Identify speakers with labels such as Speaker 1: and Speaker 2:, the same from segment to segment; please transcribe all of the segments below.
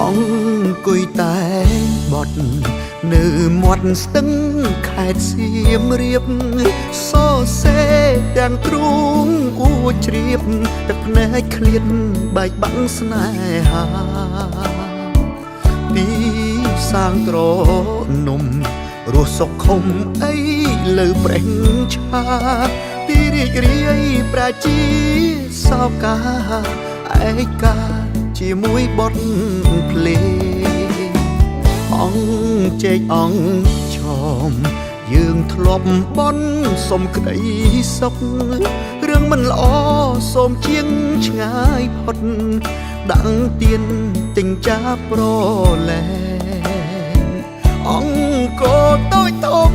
Speaker 1: អង្គុយតែបត់នៅមាត់ស្ទឹងខេត្តសៀមរាបសរសេរទាំងទ្រូងអួចជ្រាបទឹកភ្នែកឃ្លាតបែកបាក់ស្នេហាទីសាងត្រនំរស់សុខខំអីលើប្រេងឆាទីរីករាយប្រជាសោកាឯកាជាមួយបទភ្លេងអង្គជែកអង្គឆមយើងធ្លាប់បន់សុំក្តីសុខរឿងមិនល្អសូមជាងឆ្ងាយផុតដាក់ទៀនទិញចាប្រលែងអង្គតូចធំ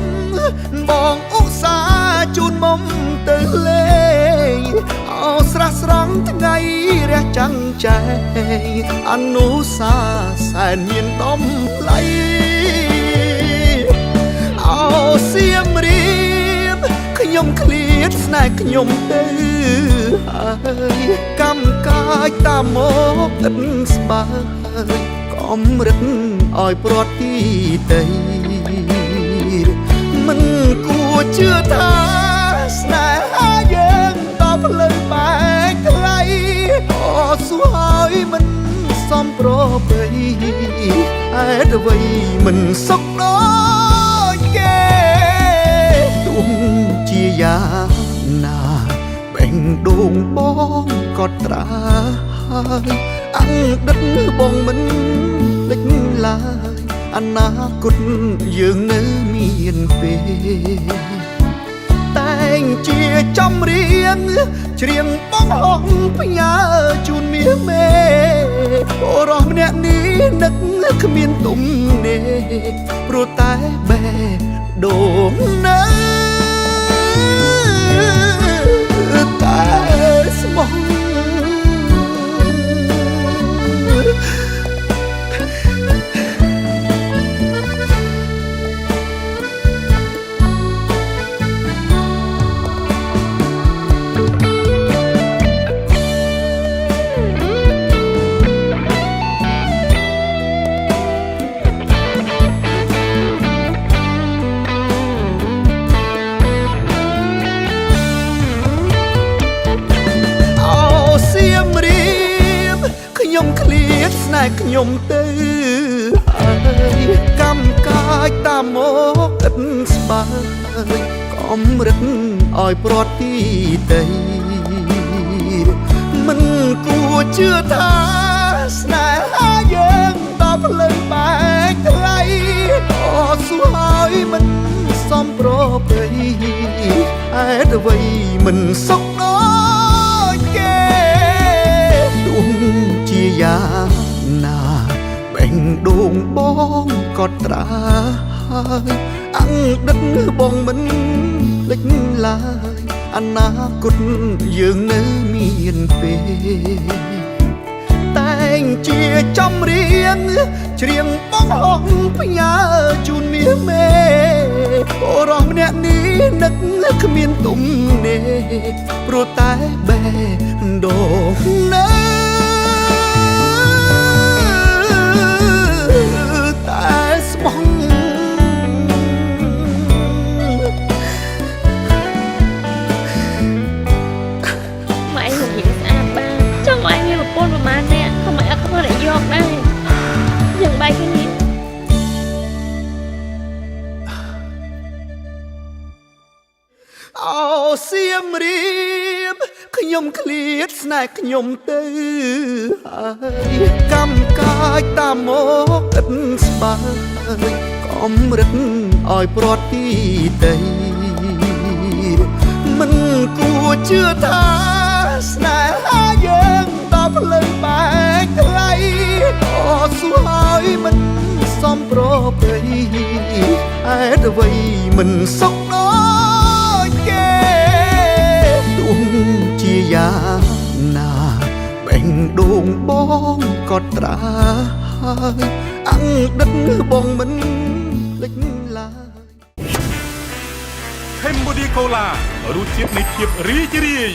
Speaker 1: បងឧស្សាហ៍ជូនមុំទៅលេងអោស្រះស្រង់ថ្ងៃរះចាំងចែងអនុសាសែនមានដំឡៃអោសៀមរាបខ្ញុំឃ្លាតស្នេហ៍ខ្ញុំទៅហើយកម្មកាយតាមមកឥតស្បើយកំរិតឲ្យព្រាត់ទីតីមិនគួរជឿថាស្នេហាយើងតផ្លូវបែកថ្លៃអសួរហើយមិនសមប្រពៃហេតុអ្វីមិនសុខដូចគេទោះជាយ៉ាងណាបេះដូងបងក៏ត្រាហើយអង្ដិតបងមិនភ្លេចឡើយអនាគតយើងនៅមានពេលតែងជាចំរៀងច្រៀងបងហងផ្ញើជូនមាសមេបុរសម្នាក់នេះនឹកគ្មានទំនេរព្រោះតែបេះដូងនៅតែស្មោះខ្ញុំឃ្លាតស្នេហ៍ខ្ញុំទៅហើយកម្មកាយតាមមកឥតស្បើយកំរិតឲ្យព្រាត់ទីតីមិនគួរជឿថាស្នេហាយើងតផ្លូវបែកថ្លៃអសួរហើយមិនសមប្រពៃហេតុអ្វីមិនសុខដូចគេទោះជាយ៉ាងណាបេះដូងបងក៏ត្រាហើយអង្ដិតបងមិនភ្លេចឡើយអនាគតយើងនៅមានពេលតែងជាចំរៀងច្រៀងបងហងផ្ញើជូនមាសមេបុរសម្នាក់នេះនឹកគ្មានទំនេរព្រោះតែបេះដូងនៅតែស្មោះម៉ែខ្ញុំនិយាយស្អាតបានចង់ឲ្យមានប្រពន្ធប្រហែលអ្នកក៏មិនអត់ខ្លួនអ្នកយកដែរយ៉ាងបែកគ្នាអោសៀមរាបខ្ញុំឃ្លាតស្នេហ៍ខ្ញុំទៅហើយកម្មកាយតាមមកឥតស្បើយកំរិតឲ្យព្រាត់ទីតីមិនគួរជឿថាស្នេហាយើងតផ្លូវបែកថ្លៃអសួរហើយមិនសមប្រពៃហេតុអ្វីមិនសុខដូចគេទោះជាយ៉ាងណាបេះដូងបងក៏ត្រាហើយអង្ដិតបងមិនភ្លេចឡើយ Cambodia Cola រសជាតិនៃភាពរីករាយ